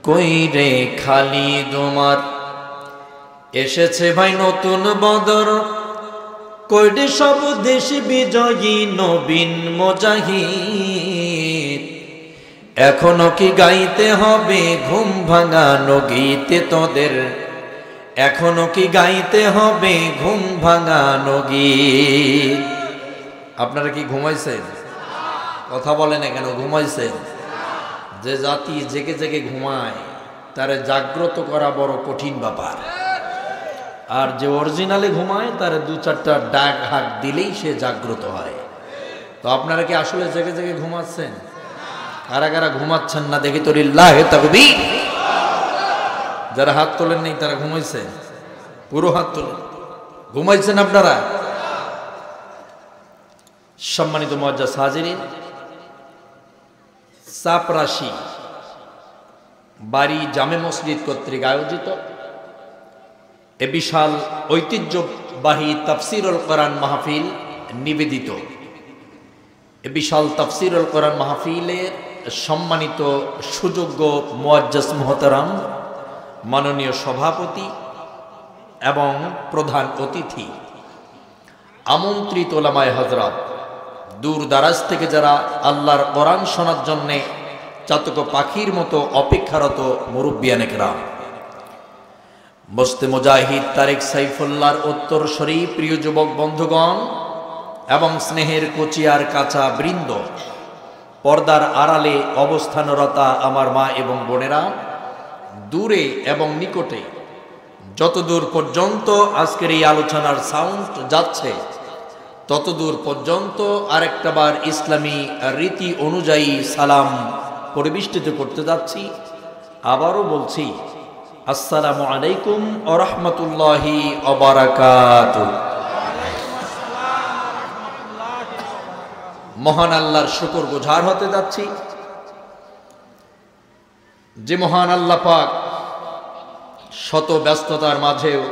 কই রে খালিদ ওমর এসেছে ভাই নতুন বদর, কই রে সব দেশ বিজয়ী নবীন মুজাহিদ। এখনো কি গাইতে হবে ঘুম ভাঙানো গীতে তোদের, এখনো কি গাইতে হবে ঘুম ভাঙানো গীত। আপনারা কি ঘুমাইছেন? কথা বলেন কেন ঘুমাইছেন? যে জাতি জেগে জেগে ঘুমায় তারে জাগ্রত করা বড় কঠিন ব্যাপার, আর যে অরিজিনালি ঘুমায় তারে দু চারটা ডাক হাক দিলেই সে জাগ্রত হয়। তো আপনারা কি আসলে জেগে জেগে ঘুমাচ্ছেন? কারা কারা ঘুমাচ্ছেন না দেখি তো লিল্লাহি তাকবীর। যারা হাত তোলেন নেই তারা ঘুমাইছেন, পুরো হাত তোলেন। ঘুমাইছেন আপনারা? সম্মানিত মুআজ্জাজ হাজিরিন, চাপরাশি বাড়ি জামে মসজিদ কর্তৃক আয়োজিত এ বিশাল ঐতিহ্যবাহী তাফসীরুল কোরআন মাহফিল নিবেদিত এ বিশাল তাফসীরুল কোরআন মাহফিলের সম্মানিত সুযোগ্য মুআজ্জাজ মুহতারাম, মাননীয় সভাপতি এবং প্রধান অতিথি, আমন্ত্রিত ওলামায়ে হযরত, দূর দারাজ থেকে যারা আল্লাহর কোরআন শোনার জন্যে চাতক পাখির মতো অপেক্ষারত মুরব্বিয়ানে কেরাম, বস্তে মুজাহিদ তারেক সাইফুল্লাহর উত্তরসূরি প্রিয় যুবক বন্ধুগণ এবং স্নেহের কচিয়ার কাঁচা বৃন্দ, পর্দার আড়ালে অবস্থানরতা আমার মা এবং বোনেরা, দূরে এবং নিকটে যতদূর পর্যন্ত আজকের এই আলোচনার সাউন্ড যাচ্ছে ততদূর পর্যন্ত আরেকটা বার ইসলামী রীতি অনুযায়ী সালাম পরিবেষ্টিত করতে যাচ্ছি। আবারও বলছি, আসসালামু আলাইকুম ওয়া রাহমাতুল্লাহি ওয়া বারাকাতুহু। মহান আল্লাহর শুকর গুজার হতে যাচ্ছি যে মহান আল্লাহ পাক শত ব্যস্ততার মাঝেও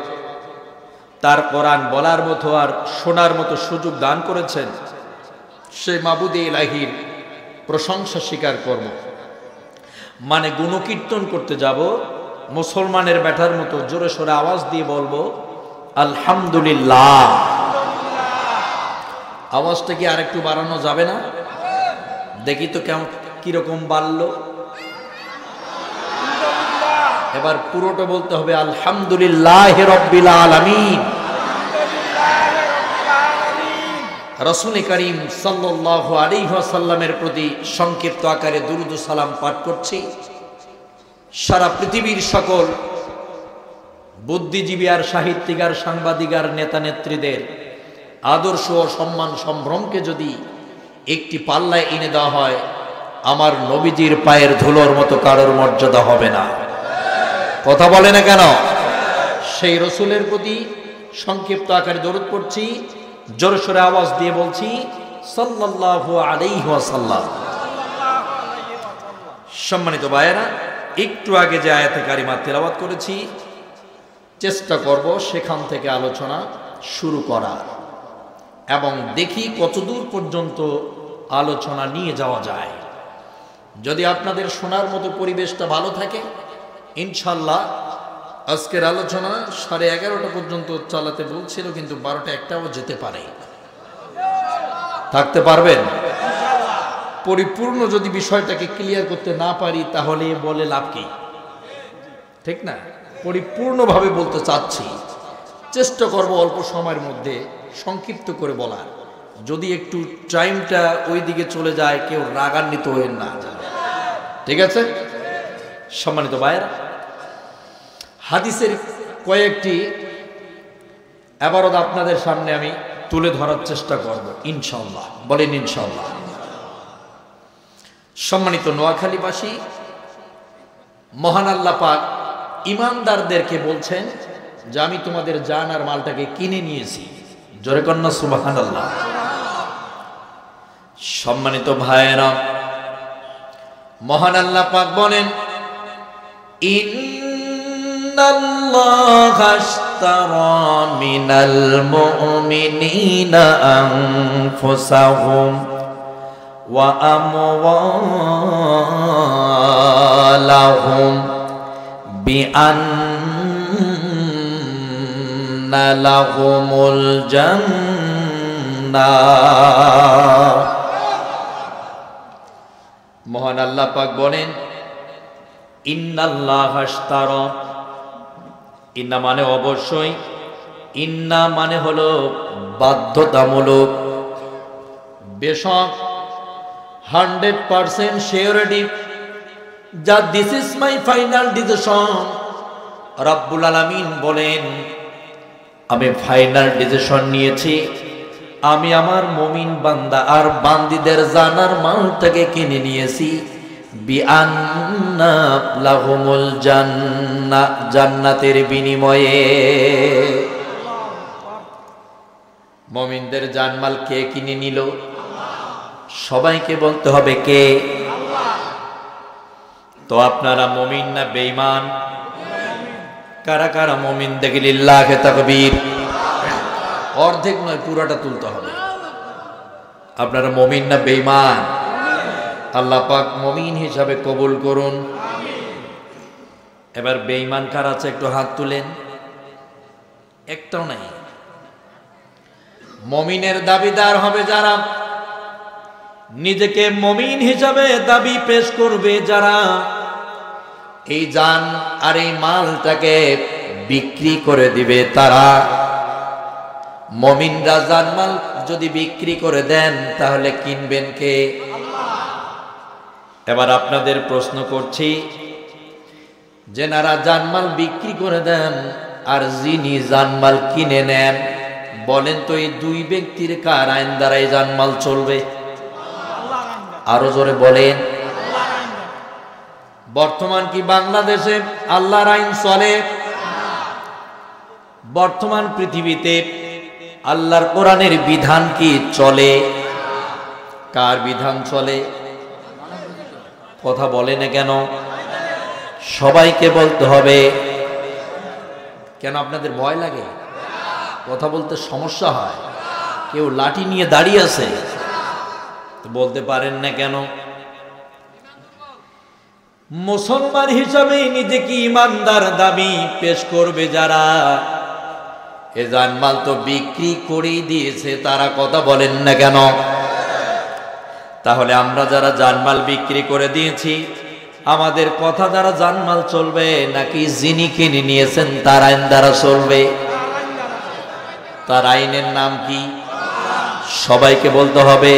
তার কোরআন বলার মতো আর শোনার মতো সুযোগ দান করেছেন। সে মাবুদে ইলাহির প্রশংসা স্বীকার করব, মানে গুণকীর্তন করতে যাব, মুসলমানের ব্যাটার মতো জোরে সোরে আওয়াজ দিয়ে বলবো আলহামদুলিল্লাহ। আওয়াজটা কি আরেকটু বাড়ানো যাবে না? দেখি তো কেমন কিরকম বাড়লো। এবার পুরোটা বলতে হবে আলহামদুলিল্লাহি রাব্বিল আলামিন। রাসূল করিম সাল্লাল্লাহু আলাইহি ওয়াসাল্লামের প্রতি সংক্ষিপ্ত আকারে দুরূদ ও সালাম পাঠ করছি। সারা পৃথিবীর সকল বুদ্ধিজীবী আর সাহিত্যিক আর সাংবাদিক আর নেতা নেত্রীদের আদর্শ ও সম্মান সম্ভ্রমকে যদি একটি পাল্লায় এনে দেওয়া হয়, আমার নবীজির পায়ের ধুলোর মতো কারোর মর্যাদা হবে না। কথা বলে না কেন? সেই রসুলের প্রতি সংক্ষিপ্ত আকারে দরুদ পড়ছি, জোরে সোরে আওয়াজ দিয়ে বলছি সাল্লাল্লাহু আলাইহি ওয়াসাল্লাম। সম্মানিত ভাইয়েরা, একটু আগে যে আয়াতে কারিমা তেলাওয়াত করেছি, চেষ্টা করব সেখান থেকে আলোচনা শুরু করার এবং দেখি কতদূর পর্যন্ত আলোচনা নিয়ে যাওয়া যায়। যদি আপনাদের শোনার মতো পরিবেশটা ভালো থাকে, ইনশাল্লাহ আজকের আলোচনা 11:30 পর্যন্ত চালাতে বলছিল, কিন্তু 12টা-1টাও যেতে পারে। থাকতে পারবেন? পরিপূর্ণ যদি বিষয়টাকে ক্লিয়ার করতে না পারি তাহলে বলে লাভ কি? ঠিক না? পরিপূর্ণভাবে বলতে চাচ্ছি, চেষ্টা করব অল্প সময়ের মধ্যে সংক্ষিপ্ত করে বলার। যদি একটু টাইমটা ওই দিকে চলে যায় কেউ রাগান্বিত হয়ে না যায়, ঠিক আছে? সম্মানিত ভাইয়েরা, হাদিসের কয়েকটি ইবারত আপনাদের সামনে আমি তুলে ধরার চেষ্টা করব ইনশাআল্লাহ। বলেন ইনশাআল্লাহ। সম্মানিত নোয়াখালীবাসী, মহান আল্লাহ পাক ইমানদারদেরকে বলছেন যে আমি তোমাদের জান আর মালটাকে কিনে নিয়েছি। জোরে কন্যা সুবহানাল্লাহ। সম্মানিত ভাইয়েরা, মহান আল্লাহ পাক বলেন ইন্নাল্লাহা আশতারা মিনাল মুমিনিনা আনফুসাহুম ওয়া আমওয়ালাহুম বিআন্না লাহুমুল জান্নাহ। মহান আল্লাহ পাক বলেন, ইন্নাল্লাহা আশতারা, ইন্না মানে অবশ্যই, ইন্না মানে হলো বাধ্যতামূলক, বেশক 100% সিওরিটি, যা this is my final decision. রব্বুল আলামিন বলেন, আমি ফাইনাল ডিসিশন নিয়েছি, আমি আমার মুমিন বান্দা আর বান্দীদের জানার মালটাকে কিনে নিয়েছি বিআন্না লাহুমুল জান্নাহ, জান্নাতের বিনিময়ে। মুমিনদের জানমাল কে কিনে নিল? সবাইকে বলতে হবে কে? তো আপনারা মুমিন না বেঈমান? কারা কারা মুমিন দেখি লিল্লাহে তাকবীর। অর্ধেক নয়, পুরাটা তুলতে হবে। আপনারা মুমিন না বেঈমান? আল্লাহ পাক মুমিন হিসাবে কবুল করুন। এবার বেঈমান কারা আছে একটু হাত তুলেন। একটাও নাই। মুমিনের দাবিদার হবে যারা, নিজেকে মুমিন হিসাবে দাবি পেশ করবে যারা, এই জান আর এই মালটাকে বিক্রি করে দিবে তারা। মুমিনরা জানমাল যদি বিক্রি করে দেন তাহলে কিনবেন কে? এবার আপনাদের প্রশ্ন করছি, যেনারা জানমাল বিক্রি করে দেন আর যিনি জানমাল কিনে নেন, বলেন তো এই দুই ব্যক্তির কার আইন দ্বারা এই জানমাল চলবে? আরো জোরে বলেন। বর্তমান কি বাংলাদেশে আল্লাহর আইন চলে? বর্তমান পৃথিবীতে আল্লাহর কোরআনের বিধান কি চলে? কার বিধান চলে? কথা বলে না কেন? সবাইকে বলতে হবে। কেন আপনাদের ভয় লাগে? কথা বলতে সমস্যা হয়? কেউ লাঠি নিয়ে দাঁড়িয়ে আছে, তো বলতে পারেন না কেন? মুসলমান হিসাবে নিজেকে ইমানদার দাবি পেশ করবে যারা, এ জানমাল তো বিক্রি করেই দিয়েছে, তারা কথা বলেন না কেন? তাহলে আমরা যারা জানমাল বিক্রি করে দিয়েছি, আমাদের কথা দ্বারা জানমাল চলবে নাকি যিনি কিনে নিয়েছেন তার আইন দ্বারা চলবে? তার আইনের নাম কি? সবাইকে বলতে হবে।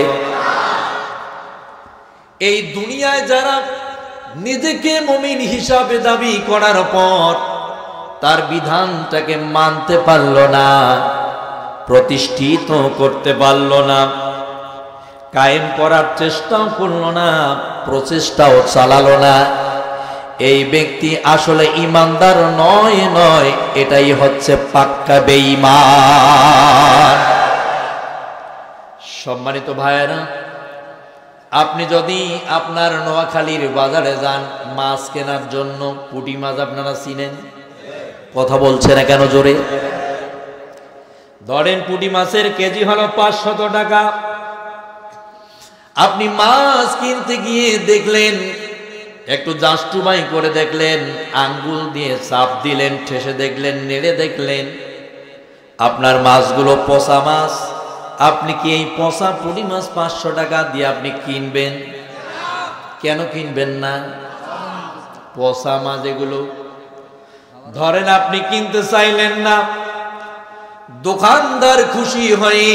এই দুনিয়ায় যারা নিজেকে মুমিন হিসাবে দাবি করার পর তার বিধানটাকে মানতে পারল না, প্রতিষ্ঠিত করতে পারল না, কায়েম করার চেষ্টাও করল না, প্রচেষ্টাও চালালো না, এই ব্যক্তি আসলে ইমানদার নয়, এটাই হচ্ছে পাক্কা বেঈমান। সম্মানিত ভাইয়েরা, আপনি যদি আপনার নোয়াখালীর বাজারে যান মাছ কেনার জন্য, পুঁটি মাছ আপনারা চিনেন? কথা বলছে না কেন জোরে? ধরেন পুঁটি মাছের কেজি হলো 500 টাকা। আপনি মাছ কিনতে গিয়ে দেখলেন, একটু জাস্টুবাই করে দেখলেন, আঙ্গুল দিয়ে চাপ দিলেন, ঠেসে দেখলেন, নেড়ে দেখলেন, আপনার মাছগুলো পচা মাছ। আপনি কি এই পচা পুঁটি মাছ 500 টাকা দিয়ে আপনি কিনবেন? কেন কিনবেন না? পচা মাছ এগুলো। ধরেন আপনি কিনতে চাইলেন না, দোকানদার খুশি হয়ে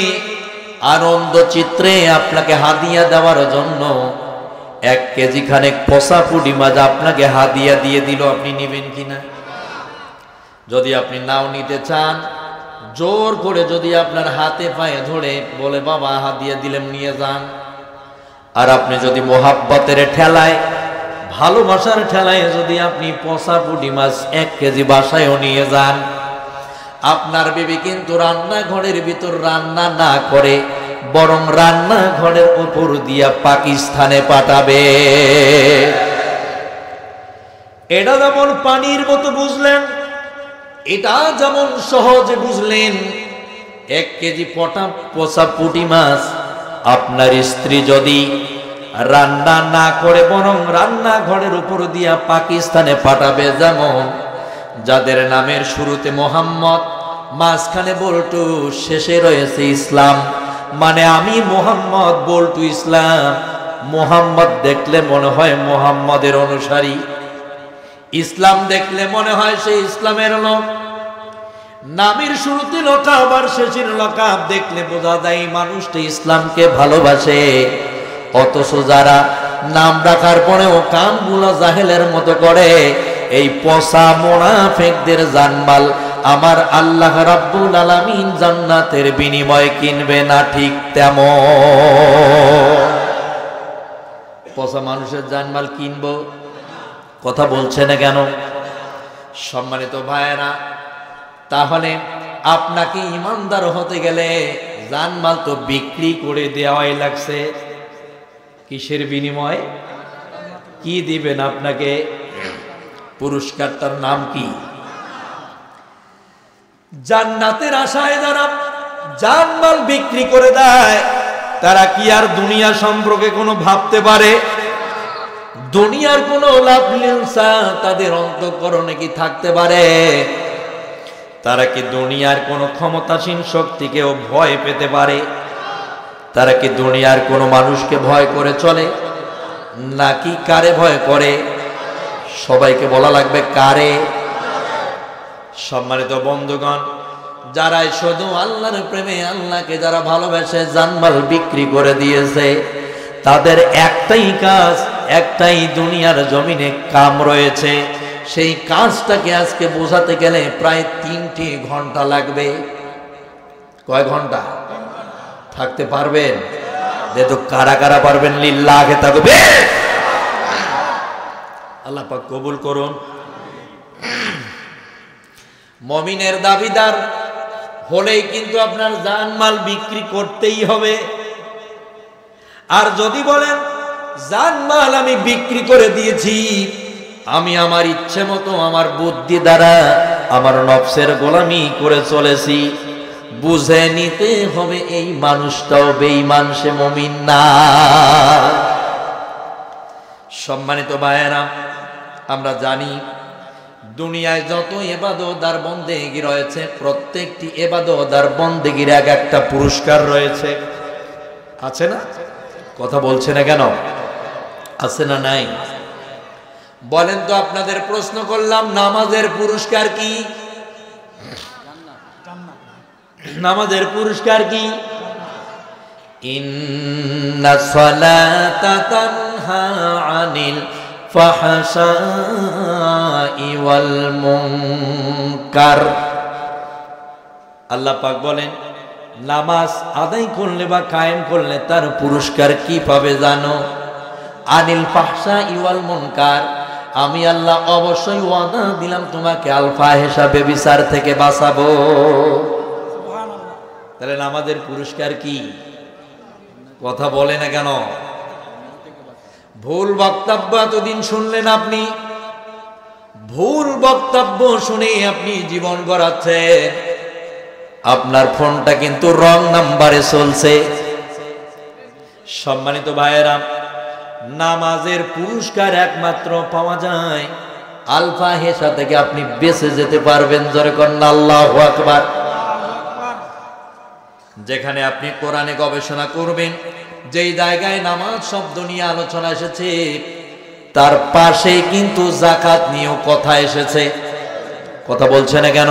আনন্দ চিত্রে আপনাকে হাদিয়া দেওয়ার জন্য 1 কেজি খানেক পচা পুঁটি মাছ আপনাকে হাদিয়া দিয়ে দিল, আপনি নেবেন কিনা? যদি আপনি নাও নিতে চান, জোর করে যদি আপনার হাতে পায়ে ধরে বলে বাবা হাদিয়া দিলাম নিয়ে যান, আর আপনি যদি মোহাব্বতের ঠেলায়, ভালোবাসার ঠেলায় যদি আপনি পচা পুঁটি মাছ 1 কেজি বাসায়ও নিয়ে যান, আপনার বিবি কিন্তু রান্নাঘরের ভিতর রান্না না করে বরং রান্নাঘরের উপর দিয়া পাকিস্তানে পাঠাবে। এটা যেমন পানির মতো বুঝলেন, এটা যেমন সহজে বুঝলেন। 1 কেজি পচা পুঁটি মাছ আপনার স্ত্রী যদি রান্না না করে বরং রান্নাঘরের উপর দিয়া পাকিস্তানে পাঠাবে। যেমন যাদের নামের শুরুতে মোহাম্মদ, মাঝখানে বল্টু, শেষে রয়েছে ইসলাম, মানে আমি মোহাম্মদ, বল্টু ইসলাম। মোহাম্মদ দেখলে মনে হয় মোহাম্মদের অনুসারী, ইসলাম দেখলে মনে হয় সে ইসলামের লোক। নামের শুরুতে লকাব আর শেষের লকাব দেখলে বোঝা যায় মানুষটা ইসলামকে ভালোবাসে। অথচ যারা নাম রাখার পরেও কামগুলো জাহেলের মতো করে, এই পচা মুনাফিকদের জানমাল আমার আল্লাহ রাব্বুল আলামিন জান্নাতের বিনিময়ে কিনবে না, ঠিক তেমন পচা মানুষের জানমাল কিনবো? কথা বলছে না কেন? সম্মানিত ভাইয়েরা, তাহলে আপনাকে ইমানদার হতে গেলে জানমাল তো বিক্রি করে দেওয়াই লাগছে। কিসের বিনিময়ে? কি দিবেন আপনাকে? পুরস্কারটার নাম কি? জান্নাতের আশায় যারা জানমাল বিক্রি করে দেয়, তারা কি আর দুনিয়া সম্পর্কে কোনো ভাবতে পারে? দুনিয়ার কোনো লাভ লিলসা তাদের অন্তঃকরণে কি থাকতে পারে? তারা কি দুনিয়ার কোনো ক্ষমতাসীন শক্তিকেও ভয় পেতে পারে? তারা কি দুনিয়ার কোনো মানুষকে ভয় করে চলে? নাকি কারে ভয় করে? সবাইকে বলা লাগবে কারে। সম্মানিত বন্ধুগণ, যারাই শুধু আল্লাহর প্রেমে, আল্লাহকে যারা ভালোবেসে জানমাল বিক্রি করে দিয়েছে, তাদের একটাই কাজ, একটাই দুনিয়ার জমিনে কাম রয়েছে। সেই কাজটাকে আজকে বোঝাতে গেলে প্রায় 3টি ঘন্টা লাগবে। কয় ঘন্টা থাকতে পারবেন? যেহেতু কারা কারা পারবেন লিল্লাহে তাকবীর। আল্লাহ পাক কবুল করুন। মুমিনের দাবিদার হলেই কিন্তু আপনার জানমাল বিক্রি করতেই হবে। আর যদি বলেন জানমাল আমি বিক্রি করে দিয়েছি, আমি আমার ইচ্ছে মতো আমার বুদ্ধি দ্বারা আমার নফসের গোলামি করে চলেছি, বুঝে নিতে হবে এই মানুষটাও বেঈমান, সে মুমিন না। সম্মানিত ভাইয়েরা, আমরা জানি দুনিয়ায় যত ইবাদত আর বন্দেগী রয়েছে, প্রত্যেকটি ইবাদত আর বন্দেগীর এক একটা পুরস্কার রয়েছে, আছে না? কথা বলছে না কেন? আছে না নাই? বলেন তো, আপনাদের প্রশ্ন করলাম, নামাজের পুরস্কার কি? নামাজের পুরস্কার কি? ইন্নাস সালাতা তানহা আনিল ফাহশাই ওয়াল মুনকার। আল্লাহ পাক বলেন, নামাজ আদায় করলে বা কায়েম করলে তার পুরস্কার কি পাবে জানো? আনিল ফাহশাই ওয়াল মুনকার, আমি আল্লাহ অবশ্যই ওয়াদা দিলাম তোমাকে আল ফাহিশা, বেবিচার থেকে বাঁচাবো। তাহলে নামাজের পুরস্কার কি? কথা বলে না কেন? ভুল বক্তব্য এতদিন শুনলেন আপনি, ভুল বক্তব্য শুনে আপনি জীবন গড়াচ্ছেন। আপনার ফোনটা কিন্তু রং নাম্বারে চলছে। সম্মানিত ভাইয়েরা, নামাজের পুরস্কার একমাত্র পাওয়া যায় আল ফাহিশা থেকে আপনি বেঁচে যেতে পারবেন। জোরে কন্না আল্লাহু আকবার। যেখানে আপনি কোরআনে গবেষণা করবেন, যেই জায়গায় নামাজ শব্দ নিয়ে আলোচনা এসেছে, তার পাশেই কিন্তু যাকাত নিয়েও কথা এসেছে। কথা বলছে না কেন?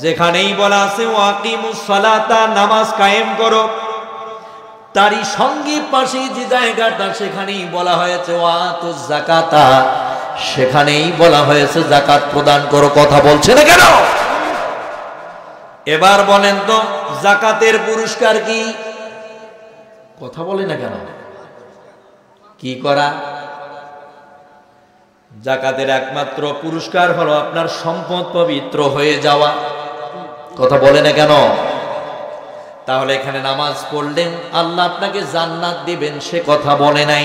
যেখানেই বলা আছে ওয়াকিমুস সালাতা, নামাজ কায়েম করো, তারই সঙ্গে পাশে যে জায়গাটা, সেখানেই বলা হয়েছে ওয়াতুজ যাকাতা, সেখানেই বলা হয়েছে যাকাত প্রদান করো। কথা বলছে না কেন? এবার বলেন তো, যাকাতের পুরস্কার কি? কথা বলে না কেন? কি করা? যাকাতের একমাত্র পুরস্কার হলো আপনার সম্পদ পবিত্র হয়ে যাওয়া। কথা বলে না কেন? তাহলে এখানে নামাজ পড়লেন আল্লাহ আপনাকে জান্নাত দিবেন, সে কথা বলে নাই।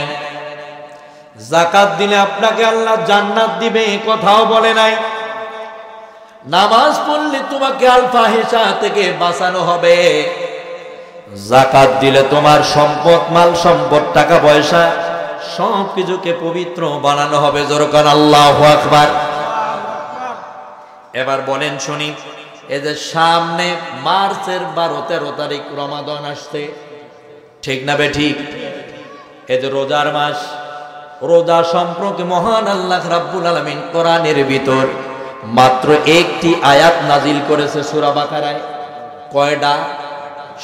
যাকাত দিলে আপনাকে আল্লাহ জান্নাত দিবে, এ কথাও বলে নাই। নামাজ পড়লে তোমাকে আল ফাহিশা থেকে বাঁচানো হবে, যাকাত দিলে তোমার সম্পদ, মাল সম্পদ, টাকা পয়সা সব কিছুকে পবিত্র বানানো হবে। জোরকান আল্লাহু আকবার। এবার বলেন শুনি, এই যে সামনে মার্চের 12-13 তারিখ রমাদান আসছে, ঠিক না বে ঠিক? এই যে রোজার মাস, রোজা সম্পর্কে মহান আল্লাহ রাব্বুল আলামিন কোরআনের ভিতর মাত্র একটি আয়াত নাজিল করেছে সূরা বাকারায়। কয়টা?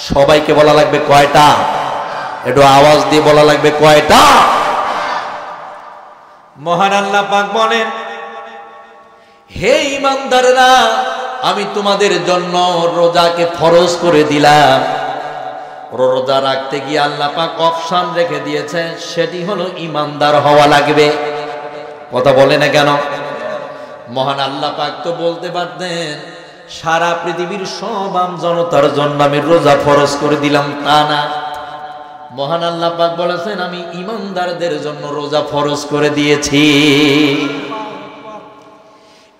সবাইকে বলা লাগবে কয়টা? একটু আওয়াজ দিয়ে বলা লাগবে কয়টা? মহান আল্লাহ পাক বলেন, হে ঈমানদাররা, আমি তোমাদের জন্য রোজাকে ফরজ করে দিলাম। রোজা রাখতে গিয়ে আল্লাহ পাক অপশন রেখে দিয়েছে, সেটি হলো ঈমানদার হওয়া লাগবে। কথা বলে না কেন? মহান আল্লাহ পাক তো বলতে পারতেন সারা পৃথিবীর সব আম জনতার জন্য আমি রোজা ফরজ করে দিলাম, তা না। মহান আল্লাহ পাক বলেছেন আমি ঈমানদারদের জন্য রোজা ফরজ করে দিয়েছি।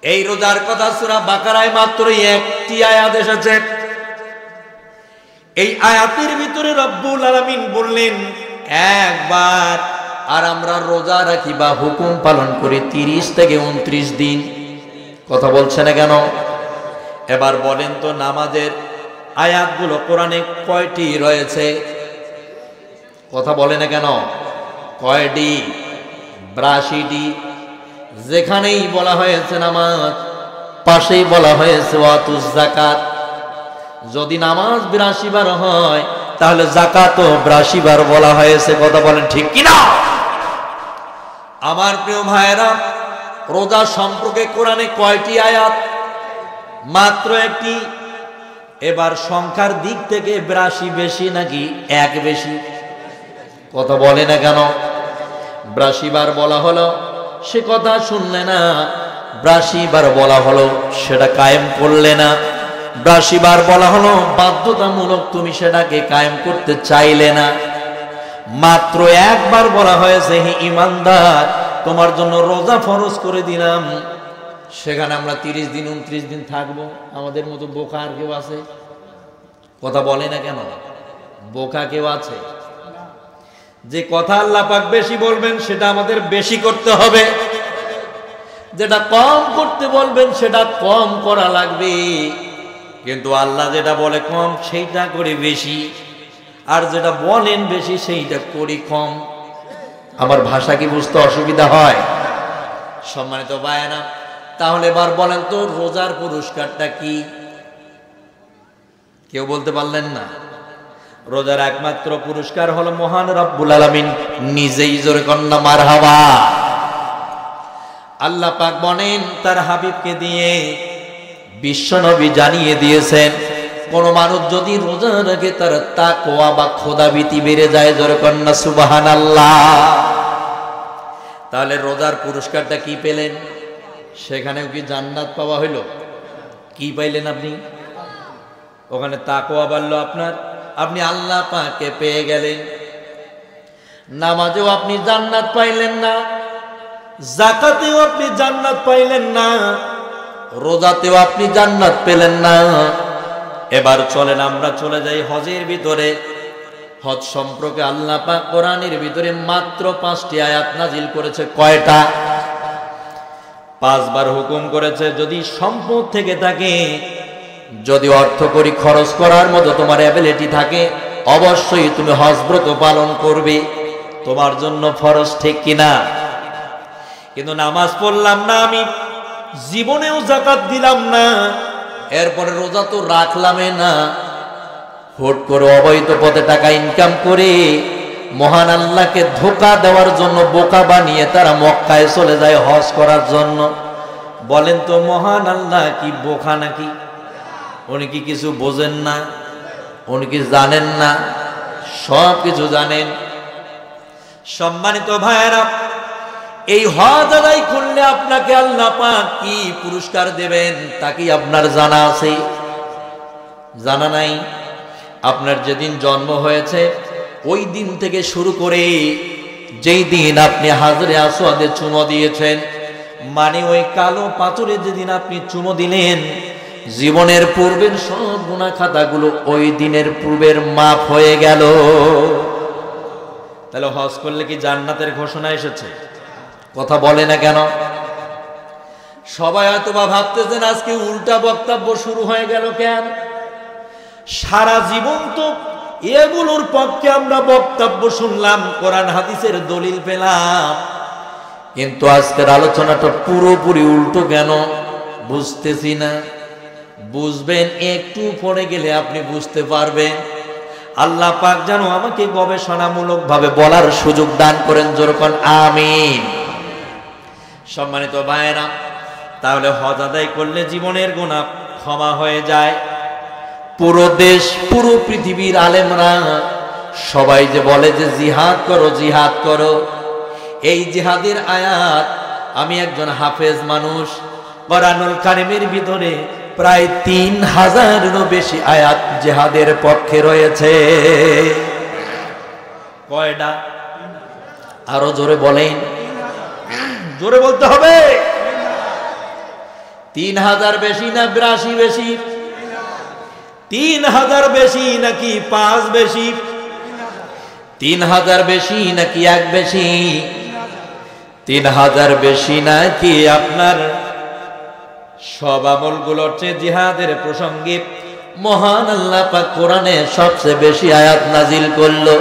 এই রোজার কথা সূরা বাকারায় মাত্র একটি আয়াত এসেছে। এই আয়াতের ভিতরে রব্বুল আলামিন বললেন একবার, আর আমরা রোজা রাখি বা হুকুম পালন করি 30 থেকে 29 দিন। কথা বলছে না কেন? এবার বলেন তো, নামাজের আয়াতগুলো কোরআনে কয়টি রয়েছে? কথা বলে না কেন? কয়টি? 82টি। যেখানেই বলা হয়েছে নামাজ, পাশেই বলা হয়েছে ওয়াতুজ যাকাত। যদি নামাজ 82 বার হয়, তাহলে যাকাতও 82 বার বলা হয়েছে। কথা বলেন ঠিক কিনা? আমার প্রিয় ভাইরা, রোজা সম্পর্কে কোরআনে কয়টি আয়াত? মাত্র একটি। এবার সংখ্যার দিক থেকে 82 বেশি নাকি 1 বেশি? কথা বলে না কেন? 82 বার বলা হলো, সে কথা শুনলে না। 82 বার বলা হলো, সেটা কায়েম করলে না। 82 বার বলা হলো, বাধ্যতামূলক তুমি সেটাকে কায়েম করতে চাইলে না। মাত্র একবার বলা হয়েছে হে ঈমানদার, তোমার জন্য রোজা ফরজ করে দিলাম। সেখানে আমরা 30 দিন 29 দিন থাকবো। আমাদের মতো বোকা আর কেউ আছে? কথা বলে না কেন? বোকা কেউ আছে? যে কথা আল্লাহ পাক বেশি বলবেন সেটা আমাদের বেশি করতে হবে, যেটা কম করতে বলবেন সেটা কম করা লাগবে। কিন্তু আল্লাহ যেটা বলে কম সেইটা করে বেশি, আর যেটা বলেন বেশি সেইটা করি কম। আমার ভাষা কি বুঝতে অসুবিধা হয়? সম্মানিত ভাইয়েরা, তাহলে এবার বলেন তো রোজার পুরস্কারটা কি? কেউ বলতে পারলেন না? রোজার একমাত্র পুরস্কার হলো মহান রব্বুল আলামিন নিজেই। জোরে কন্যা মারহাবা। আল্লাহ পাক বলেন তার হাবিবকে দিয়ে, বিশ্বনবী জানিয়ে দিয়েছেন, কোন মানুষ যদি রোজা রাখে তার তাকওয়া বা খোদাভীতি বেড়ে যায়। জোরে কন্যা সুবহানাল্লাহ। তাহলে রোজার পুরস্কারটা কি পেলেন? সেখানেও কি জান্নাত পাওয়া হইল? কি পাইলেন আপনি? ওখানে তাকওয়া বাড়লো আপনার, আপনি আল্লাহ পাককে পেয়ে গেলেন। নামাজেও আপনি জান্নাত পাইলেন না, যাকাতেও আপনি জান্নাত পাইলেন না, রোজাতেও আপনি জান্নাত পেলেন না। এবার চলেন আমরা চলে যাই হজের ভিতরে। হজ সম্পর্কে আল্লাহ পাক কোরআনের ভিতরে মাত্র 5টি আয়াত নাজিল করেছে। কয়টা? 5 বার হুকুম করেছে, যদি সম্পদ থেকে থাকে, যদি অর্থ করি খরচ করার মতো তোমার অ্যাবিলিটি থাকে, অবশ্যই তুমি হজ ব্রত পালন করবে, তোমার জন্য ফরজ, ঠিক কিনা? কিন্তু নামাজ পড়লাম না আমি, জীবনেও যাকাত দিলাম না, এরপরে রোজা তো রাখলামে না, হুট করে অবৈধ পথে টাকা ইনকাম করে মহান আল্লাহকে ধোঁকা দেওয়ার জন্য বোকা বানিয়ে তারা মক্কায় চলে যায় হজ করার জন্য। বলেন তো মহান আল্লাহ কি বোকা নাকি? উনি কি কিছু বোঝেন না? উনি কি জানেন না? সব কিছু জানেন। সম্মানিত ভাইয়েরা, এই হজ আদায় করলে আপনাকে আল্লাহ পাক কি পুরস্কার দেবেন তা কি আপনার জানা আছে? জানা নাই? আপনার যেদিন জন্ম হয়েছে ওই দিন থেকে শুরু করে যেই দিন আপনি হাজরে আসওয়াদে চুমো দিয়েছেন, মানে ওই কালো পাথরে যেদিন আপনি চুমো দিলেন, জীবনের পূর্বের সব গুনাহ খাতাগুলো ওই দিনের পূর্বের মাফ হয়ে গেল। তাহলে হজ করলে কি জান্নাতের ঘোষণা এসেছে? কথা বলে না কেন? সবাই হয়তো বা ভাবতেছেন আজকে উল্টা বক্তব্য শুরু হয়ে গেল কেন? সারা জীবন তো এগুলোর পক্ষে আমরা বক্তব্য শুনলাম, কোরআন হাদিসের দলিল পেলাম, কিন্তু আজকের আলোচনাটা পুরোপুরি উল্টো কেন বুঝতেছি না। বুঝবেন, একটু পড়ে গেলে আপনি বুঝতে পারবেন। আল্লাহ পাক যেন আমাকে গবেষণামূলক ভাবে বলার সুযোগ দান করেন, যেরকম আমিন। সম্মানিত ভাইয়েরা, তাহলে হজ আদায় করলে জীবনের গুনাহ ক্ষমা হয়ে যায়। পুরো দেশ, পুরো পৃথিবীর আলেমরা সবাই যে বলে যে জিহাদ করো, জিহাদ করো, এই জিহাদের আয়াত, আমি একজন হাফেজ মানুষ, কোরআনুল কারীমের ভিতরে প্রায় 3000-এরও বেশি আয়াত জিহাদের পক্ষে রয়েছে। কয়টা? আরো জোরে বলেন, জোরে বলতে হবে। 3000 বেশি না 82 বেশি? 3000 বেশি নাকি 5 বেশি? 3000 বেশি নাকি 1 বেশি? 3000 বেশি নাকি আপনার সব আমলগুলোর চেয়ে জিহাদের প্রসঙ্গে মহান আল্লাহ পাক কোরআনে সবচেয়ে বেশি আয়াত নাজিল করলো,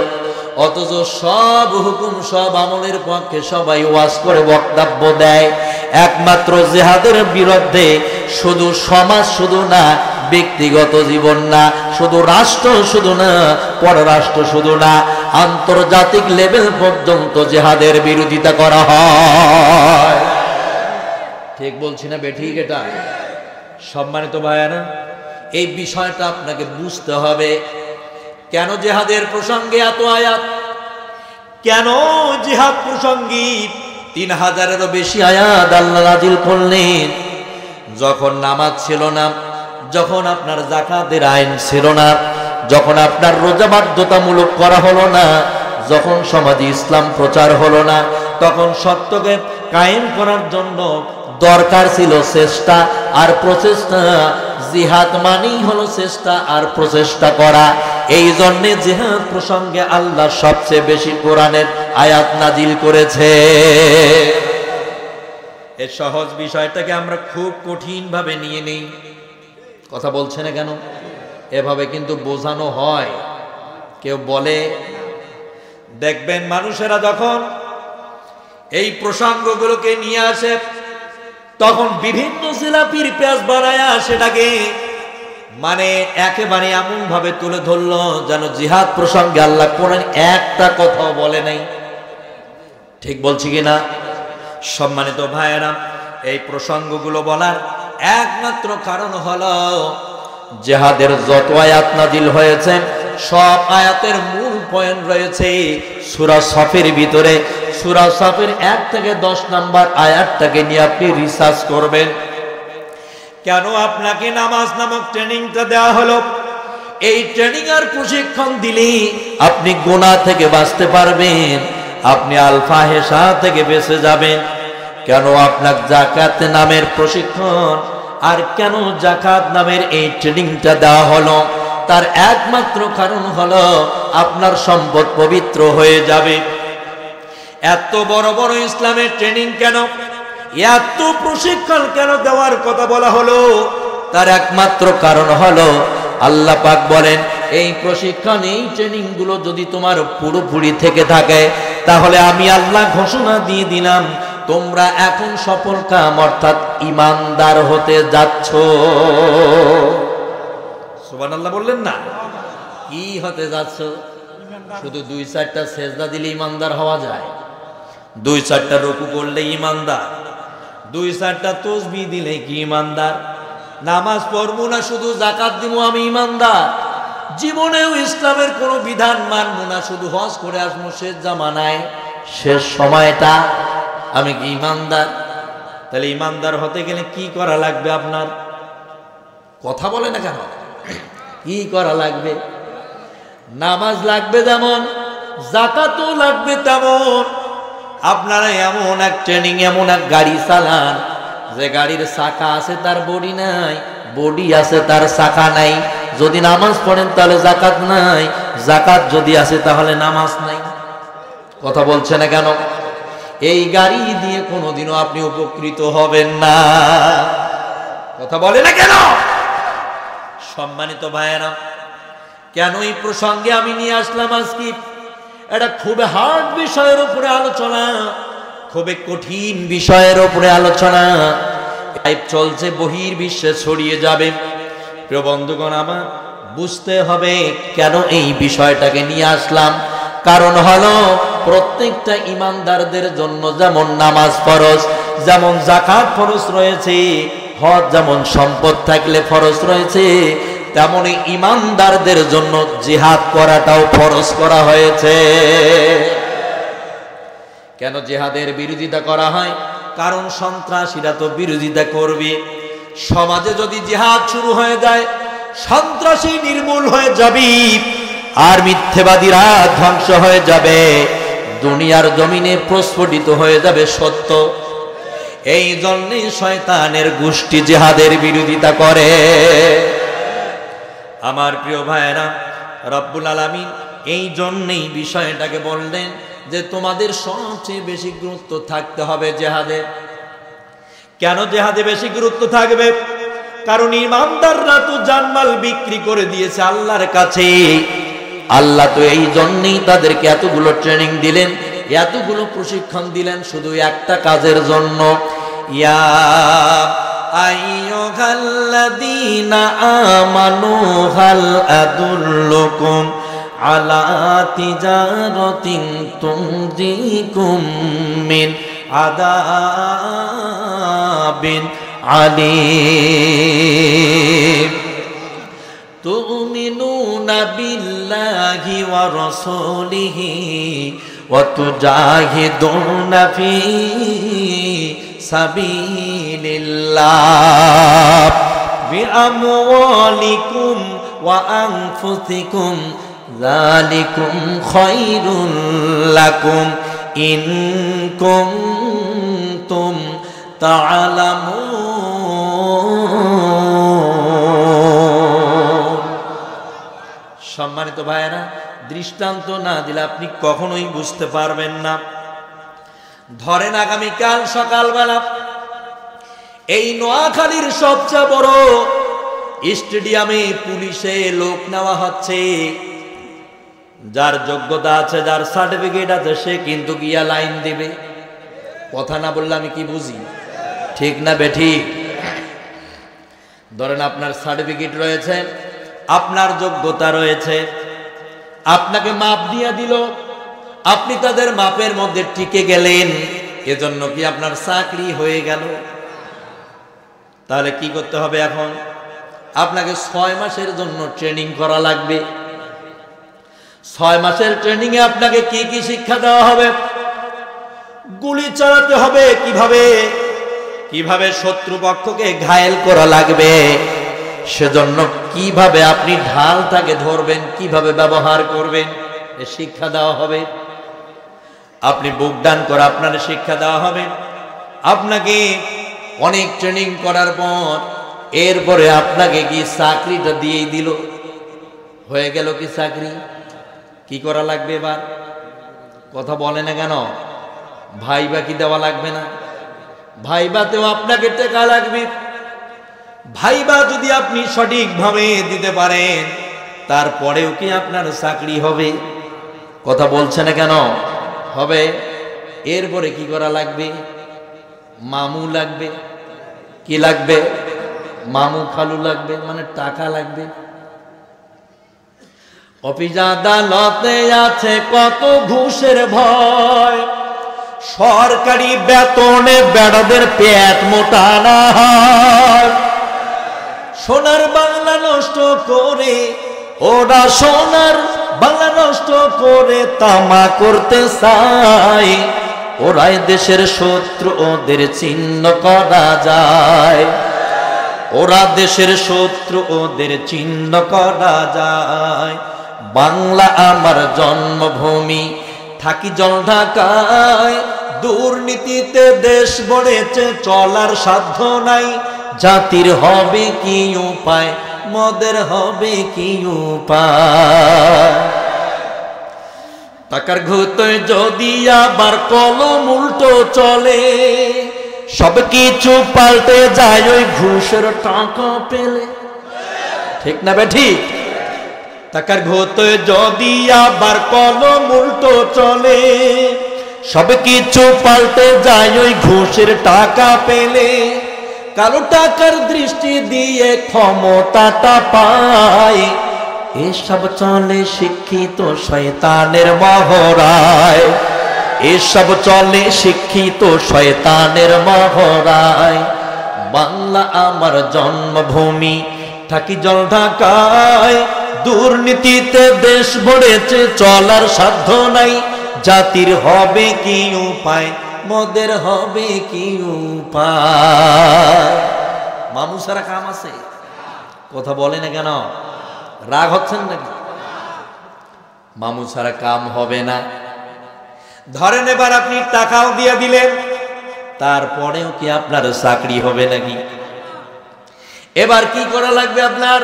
অথচ সব হুকুম, সব আমলের পক্ষে সবাই ওয়াজ করে বক্তব্য দেয়, একমাত্র জিহাদের বিরুদ্ধে। শুধু সমাজ শুধু না, ব্যক্তিগত জীবন না, শুধু রাষ্ট্র শুধু না, পররাষ্ট্র শুধু না, আন্তর্জাতিক লেভেল পর্যন্ত জিহাদের বিরোধিতা করা হয়। ঠিক বলছি না বেঠিক? এটা সম্মানিত ভাইয়েরা, এই বিষয়টা আপনাকে বুঝতে হবে। কেন জিহাদের প্রসঙ্গে এত আয়াত? কেন জিহাদ প্রসঙ্গে 3000-এরও বেশি আয়াত আল্লাহ নাজিল করলেন? যখন নামাজ ছিল না, যখন আপনার যাকাতের আইন ছিল না, যখন আপনার রোজা বাধ্যতামূলক করা হলো না, যখন সমাজে ইসলাম প্রচার হলো না, তখন সত্যকে কায়েম করার জন্য দরকার ছিল চেষ্টা আর প্রচেষ্টা। জিহাদ মানেই হলো চেষ্টা আর প্রচেষ্টা করা। এই জন্য জিহাদ প্রসঙ্গে আল্লাহ সবচেয়ে বেশি কোরআনের আয়াত নাজিল করেছে। এই সহজ বিষয়টাকে আমরা খুব কঠিন ভাবে নিয়ে নেই। কথা বলছে না কেন? এভাবে কিন্তু বোঝানো হয়। কেউ বলে, দেখবেন মানুষেরা যখন এই প্রসঙ্গগুলোকে নিয়ে আসে, তখন বিভিন্ন জিলাপির পেঁয়াজ বানায়া সেটাকে মানে একেবারে এমন ভাবে তুলে ধরলো যেন জিহাদ প্রসঙ্গে আল্লাহ কোরআন একটা কথা বলে নাই। ঠিক বলছি কিনা? সম্মানিত ভাইয়েরা, এই প্রসঙ্গগুলো বলার একমাত্র কারণ হলো জিহাদের যত আয়াত নাজিল হয়েছে সব আয়াতের মূল পয়েন্ট রয়েছে সূরা সফের ভিতরে। সূরা সফের 1 থেকে 10 নম্বর আয়াতটাকে নিয়ে আপনি রিসার্চ করবেন। কেন আপনাকে নামাজ নামক ট্রেনিংটা দেওয়া হলো? এই ট্রেনিং আর প্রশিক্ষণ দিলে আপনি গুনাহ থেকে বাঁচতে পারবেন, আপনি আল ফাহেশা থেকে বেঁচে যাবেন। কেন আপনার যাকাত নামের প্রশিক্ষণ আর কেন যাকাত নামের এই ট্রেনিংটা দেওয়া হলো? তার একমাত্র কারণ হলো আপনার সম্পদ পবিত্র হয়ে যাবে। এত বড় বড় ইসলামের ট্রেনিং কেন, এত প্রশিক্ষণ কেন দেওয়ার কথা বলা হলো? তার একমাত্র কারণ হলো আল্লাহ পাক বলেন, এই প্রশিক্ষণ, এই ট্রেনিং গুলো যদি তোমার পুরোপুরি থেকে থাকে, তাহলে আমি আল্লাহ ঘোষণা দিয়ে দিলাম তোমরা এখন সফল কাম অর্থাৎ ইমানদার হতে যাচ্ছ। সুবহানাল্লাহ বললেন না? কি হতে যাচ্ছ? শুধু 2-4টা সেজদা দিলে ইমানদার হওয়া যায়? 2-4টা রুকু করলে ইমানদার? 2-4টা তাসবিহ দিলে কি ইমানদার? নামাজ পড়বো না, শুধু যাকাত দিব আমি ইমানদার? জীবনেও ইসলামের কোনো বিধান মানবো না, শুধু হজ করে আসবো শেষ জামানায়, শেষ সময়টা, আমি কি ইমানদার? তাহলে ইমানদার হতে গেলে কি করা লাগবে আপনার? কথা বলে না কেন? কি করা লাগবে? নামাজ লাগবে যেমন, যাকাতও লাগবে তেমন। আপনারা এমন এক ট্রেনিং, এমন এক গাড়ি চালান যে গাড়ির চাকা আছে তার বডি নাই, বডি আছে তার চাকা নাই। যদি নামাজ পড়েন তাহলে যাকাত নাই, যাকাত যদি আছে তাহলে নামাজ নাই। কথা বলছে না কেন? এই গাড়ি দিয়ে কোনোদিনও আপনি উপকৃত হবেন না। কথা বলে না কেন? সম্মানিত ভাইয়েরা, কেন এই প্রসঙ্গে আমি নিয়ে আসলাম আজকে? এটা খুবই হার্ড বিষয়ের উপরে আলোচনা, খুবই কঠিন বিষয়ের উপরে আলোচনা। চলছে, বহির্বিশ্বে ছড়িয়ে যাবে। প্রিয় বন্ধুগণ, আমার বুঝতে হবে কেন এই বিষয়টাকে নিয়ে আসলাম। কারণ হলো, প্রত্যেকটা ইমানদারদের জন্য যেমন নামাজ ফরজ, যেমন যাকাত ফরজ রয়েছে, হজ যেমন সম্পদ থাকলে ফরজ রয়েছে, তেমনি ইমানদারদের জন্য জিহাদ করাটাও ফরজ করা হয়েছে। কেন জিহাদের বিরোধিতা করা হয়? কারণ সন্ত্রাসীরা তো বিরোধিতা করবে। সমাজে যদি জিহাদ শুরু হয়ে যায়, সন্ত্রাসী নির্মূল হয়ে যাবে আর মিথ্যেবাদীরা ধ্বংস হয়ে যাবে, দুনিয়ার জমিনে প্রস্ফুটিত হয়ে যাবে সত্য। এই জন্যে শয়তানের গোষ্ঠী জিহাদের বিরোধিতা করে। আমার প্রিয় ভাইয়েরা, রব্বুল আলামিন এই জন্যেই বিষয়টাকে বললেন যে তোমাদের সবচেয়ে বেশি গুরুত্ব থাকতে হবে জিহাদে। কেন জিহাদে বেশি গুরুত্ব থাকবে? কারণ ইমানদাররা তো জানমাল বিক্রি করে দিয়েছে আল্লাহর কাছে। আল্লাহ তো এই জন্যই তাদেরকে এতগুলো ট্রেনিং দিলেন, এতগুলো প্রশিক্ষণ দিলেন শুধু একটা কাজের জন্য। ইয়া আইয়ুহাল্লাযীনা আমানু হাল আদুল্লুকুম আলা তিজারাতিন তুনজিকুম মিন আযাবিন আলীম তুমিনুনা বিল্লাহি ওয়া রাসূলিহি ওয়া তুজাহিদুনা ফি সাবিলিল্লাহ বিআমওয়ালিকুম ওয়া আনফুসিকুম যালিকুম খায়রুল লাকুম ইন কুনতুম তা'লামুন। সম্মানিত ভাইয়েরা, দৃষ্টান্ত না দিলে আপনি কখনোই বুঝতে পারবেন না। ধরেন আগামীকাল সকালবেলা এই নোয়াখালীর সবচেয়ে বড় স্টেডিয়ামে পুলিশে লোক নেওয়া হচ্ছে। যার যোগ্যতা আছে, যার সার্টিফিকেট আছে, সে কিন্তু গিয়া লাইন দিবে। কথা না বললে আমি কি বুঝি? ঠিক না বেঠিক? ধরেন আপনার সার্টিফিকেট রয়েছে, আপনার যোগ্যতা রয়েছে, আপনাকে মাপ দিয়ে দিল, আপনি তাদের মাপের মধ্যে টিকে গেলেন, এজন্য কি আপনার চাকরি হয়ে গেল? তাহলে কি করতে হবে? এখন আপনাকে 6 মাসের জন্য ট্রেনিং করা লাগবে। 6 মাসের ট্রেনিং এ আপনাকে কি কি শিক্ষা দেওয়া হবে? গুলি চালাতে হবে কিভাবে, কিভাবে শত্রুপক্ষকে ঘায়েল করা লাগবে, সেজন্য কিভাবে আপনি ঢালটাকে ধরবেন, কিভাবে ব্যবহার করবেন, এ শিক্ষা দেওয়া হবে। আপনি বুক ডান করে আপনার শিক্ষা দেওয়া হবে। আপনাকে অনেক ট্রেনিং করার পর এরপরে আপনাকে কি চাকরিটা দিয়েই দিল, হয়ে গেল কি চাকরি? কি করা লাগবে এবার? কথা বলে না কেন? ভাইবা কি দেওয়া লাগবে না? ভাইবাতেও আপনাকে টাকা লাগবে। ভাইবা যদি আপনি সঠিকভাবে দিতে পারেন, তারপরেও কি আপনার চাকরি হবে? কথা বলছে না কেন? হবে। এরপরে কি করা লাগবে? মামু লাগবে। কি লাগবে? মামু খালু লাগবে, মানে টাকা লাগবে। অফিস আদালতে আছে কত ঘুষের ভয়, সরকারি বেতনে বেড়াদের পেট মোটা না হয়। সোনার বাংলা নষ্ট করে ওরা সোনার বাংলা নষ্ট করে তামা করতে চায়। ওরাই দেশের শত্রু, ওদের চিহ্ন করা যায়। ওরা দেশের শত্রু, ওদের চিহ্ন করা যায়। বাংলা আমার জন্মভূমি, থাকি জল ঢাকায়। দুর্নীতিতে দেশ গড়েছে, চলার সাধ্য নাই। জাতির হবে কি উপায়, মদের হবে কি উপায়। টাকার ঘুতে যদি আবার কলম উল্টো চলে, সব কিছু পাল্টে যায় ওই ঘুষের টাকা পেলে। ঠিক না বে ঠিক? টাকার ঘুতে যদি আবার কলম উল্টো চলে, সব কিছু পাল্টে যায় ওই ঘুষের টাকা পেলে। কালো টাকার দৃষ্টি দিয়ে ক্ষমতাটা পায়, এসব চলে শিক্ষিত শয়তানের মহড়ায়, এসব চলে শিক্ষিত শয়তানের মহড়ায়। বাংলা আমার জন্মভূমি, থাকি জল ঢাকায়, দুর্নীতিতে দেশ ভরেছে চলার সাধ্য নাই। জাতির হবে কি উপায়, মদের হবে কি উপায়। মামু সারা কাম আছে, কথা বলে না কেন? রাগ হচ্ছেন নাকি? মামু ছাড়া কাম হবে না। ধরেন এবার আপনি টাকাও দিয়ে দিলেন, তারপরেও কি আপনার চাকরি হবে নাকি? এবার কি করা লাগবে আপনার?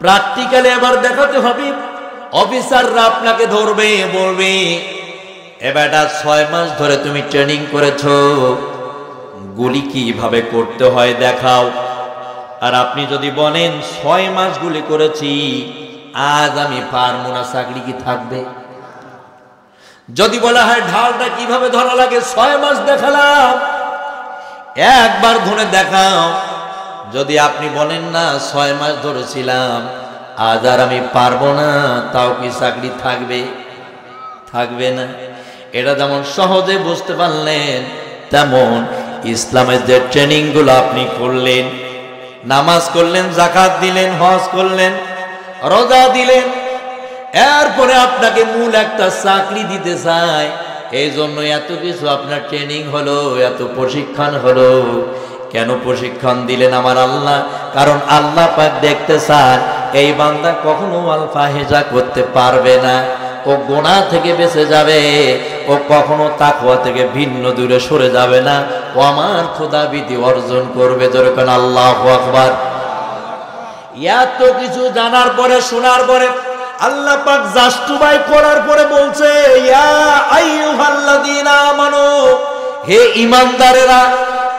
প্র্যাকটিক্যালি এবার দেখাতে হবে। অফিসাররা আপনাকে ধরবে, বলবে এবার 6 মাস ধরে তুমি ট্রেনিং করেছো, গুলি কিভাবে করতে হয় দেখাও। আর আপনি যদি বলেন 6 মাস গুলি করেছি, আজ আমি পারবো না, চাকরি কি থাকবে? যদি বলা হয় ঢালটা কিভাবে ধরা লাগে, 6 মাস দেখালাম, একবার ধরে দেখাও। যদি আপনি বলেন না 6 মাস ধরেছিলাম, আজ আর আমি পারবো না, তাও কি চাকরি থাকবে? থাকবে না। এটা যেমন সহজে বুঝতে পারলেন, তেমন ইসলামের যে ট্রেনিং গুলো আপনি করলেন, নামাজ করলেন, যাকাত দিলেন, হজ করলেন, রোজা দিলেন, এরপরে আপনাকে মূল একটা চাকরি দিতে চায়। এই জন্য এত কিছু আপনার ট্রেনিং হলো, এত প্রশিক্ষণ হলো। কেন প্রশিক্ষণ দিলেন আমার আল্লাহ? কারণ আল্লাহ পাক দেখতে চান এই বান্দা কখনো আল ফাহিশা করতে পারবে না, ও গুনাহ থেকে বেঁচে যাবে, ও কখনো তাকওয়া থেকে ভিন্ন দূরে সরে যাবে না, ও আমার খোদাবিধি অর্জন করবে। যেরকম আল্লাহু আকবার। এত কিছু জানার পরে, শোনার পরে আল্লাহ পাক জাস্টিফাই করার পরে বলছে, ইয়া আইয়ুহাল্লাযীনা আমানু, হে ঈমানদারেরা।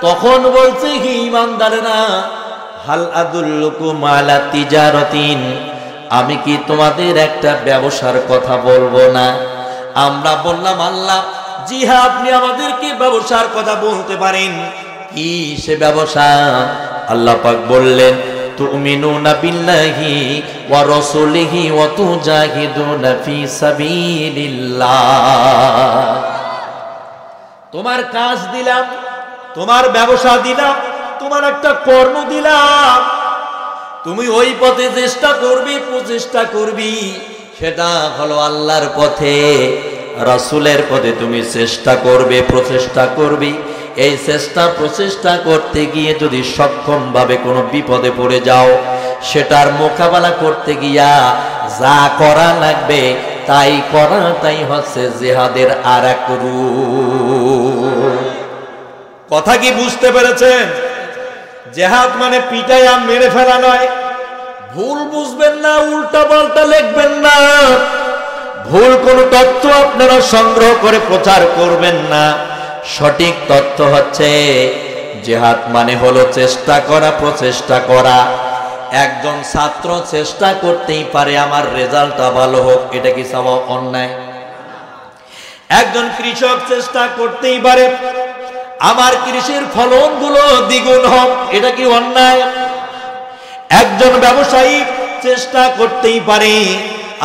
তখন বলছে, হে ঈমানদারেরা, হাল আদুল্লুকুম আলা তিজারাতিন, আমি কি তোমাদের একটা ব্যবসার কথা বলবো না? আমরা বললাম, আল্লাহ জি হ্যাঁ, আপনি আমাদেরকে ব্যবসার কথা বলতে পারেন। কি সে ব্যবসা? আল্লাহ পাক বললেন, তুমিনুনা বিল্লাহি ওয়া রাসূলিহি ওয়া তুজাহিদুনা ফি সাবিলিল্লাহ। তোমার কাজ দিলাম, তোমার ব্যবসা দিলাম, তোমার একটা কর্ম দিলাম, তুমি ওই পথে চেষ্টা করবি, প্রচেষ্টা করবি। সেটা হলো আল্লাহর পথে, রাসূলের পথে তুমি চেষ্টা করবে, প্রচেষ্টা করবি। এই চেষ্টা প্রচেষ্টা করতে গিয়ে যদি সক্ষম ভাবে কোনো বিপদে পড়ে যাও, সেটার মোকাবেলা করতে গিয়া যা করা লাগবে তাই করাটাই হচ্ছে জিহাদের আরেক রূপ। কথা কি বুঝতে পেরেছেন? জিহাদ মানে পিটাইয়া মেরে ফেলা নয়। ভুল বুঝবেন না, উল্টা পাল্টা লিখবেন না, ভুল কোনো তথ্য আপনারা সংগ্রহ করে প্রচার করবেন না। সঠিক তথ্য হচ্ছে জিহাদ মানে হলো চেষ্টা করা, প্রচেষ্টা করা। একজন ছাত্র চেষ্টা করতেই পারে আমার রেজাল্টটা ভালো হোক, এটা কি সব অন্যায়? একজন কৃষক চেষ্টা করতেই পারে আমার কৃষির ফলনগুলো দ্বিগুণ হোক, এটা কি অন্যায়? একজন ব্যবসায়ী চেষ্টা করতেই পারে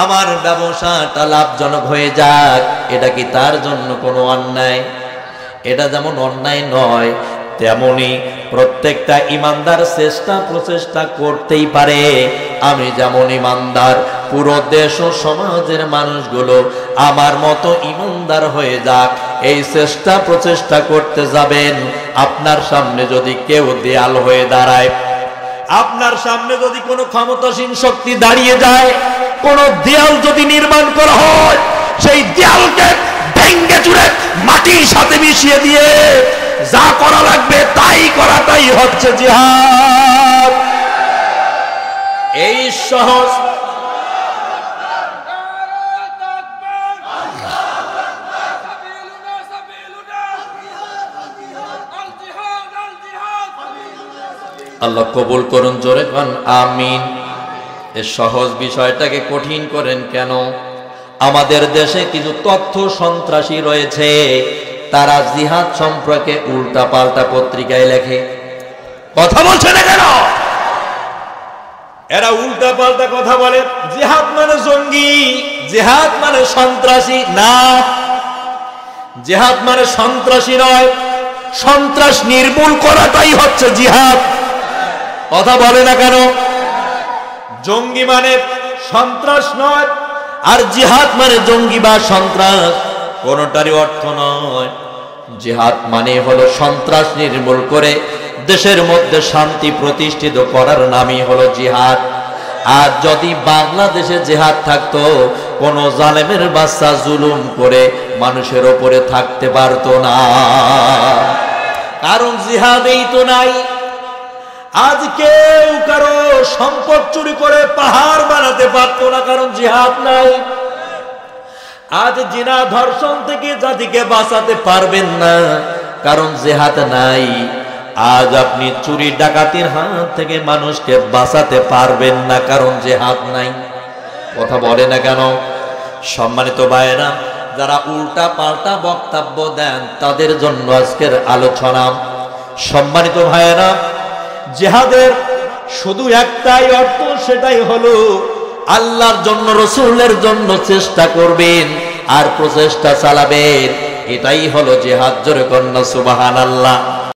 আমার ব্যবসাটা লাভজনক হয়ে যাক, এটা কি তার জন্য কোনো অন্যায়? এটা যেমন অন্যায় নয়, তেমনি প্রত্যেকটা ইমানদার চেষ্টা প্রচেষ্টা করতেই পারে। আমি যেমন ইমানদার, পুরো দেশ ও সমাজের মানুষগুলো আমার মতো ইমানদার হয়ে যাক, এই চেষ্টা প্রচেষ্টা করতে যাবেন। আপনার সামনে যদি কেউ দেয়াল হয়ে দাঁড়ায়, আপনার সামনে যদি কোনো ক্ষমতাসীন শক্তি দাঁড়িয়ে যায়, কোন দেয়াল যদি নির্মাণ করা হয়, সেই দেয়ালকে ভেঙে চুরে মাটির সাথে মিশিয়ে দিয়ে যা করা লাগবে তাই করাটা করাটাই হচ্ছে জিহাদ। এই সহজ আল্লাহ কবুল করুন, জোরে কান আমিন। এই সহজ বিষয়টাকে কঠিন করেন কেন? আমাদের দেশে কিছু তথ্য সন্ত্রাসী রয়েছে, তারা জিহাদ সম্পর্কে উল্টা পাল্টা পত্রিকায় লেখে। কথা বলছে না কেন? এরা উল্টা পাল্টা কথা বলে। জিহাদ মানে জঙ্গি, জিহাদ মানে সন্ত্রাসী না, জিহাদ মানে সন্ত্রাসী নয়, সন্ত্রাস নির্মূল করাটাই হচ্ছে জিহাদ। কথা বলে না কেন? জঙ্গি মানে সন্ত্রাস নয়, আর জিহাদ মানে জঙ্গি বা সন্ত্রাস কোনটারই অর্থ নয়। জিহাদ মানে হলো সন্ত্রাস নির্মূল করে দেশের মধ্যে শান্তি প্রতিষ্ঠিত করার নামই হলো জিহাদ। আর যদি বাংলাদেশে জিহাদ থাকতো, কোন জালেমের বাচ্চা জুলুম করে মানুষের ওপরে থাকতে পারতো না, কারণ জিহাদেই তো নাই। আজ কেউ কারো সম্পদ চুরি করে পাহাড় বানাতে পারতো না, কারণ জিহাদ নাই। আজ জিনা ধর্ষণ থেকে জাতিকে বাঁচাতে পারবেন না, কারণ জিহাদ নাই। আজ আপনি চুরি ডাকাতির হাত থেকে মানুষকে বাঁচাতে পারবেন না, কারণ জিহাদ নাই। কথা বলে না কেন? সম্মানিত ভাইয়েরা, যারা উল্টা পাল্টা বক্তব্য দেন তাদের জন্য আজকের আলোচনা। সম্মানিত ভাইয়েরা, জিহাদের শুধু একটাই অর্থ, সেটাই হলো আল্লাহর জন্য, রাসূলের জন্য চেষ্টা করবেন আর প্রচেষ্টা চালাবেন, এটাই হলো জিহাদ। জোরে কন্যা সুবহানাল্লাহ।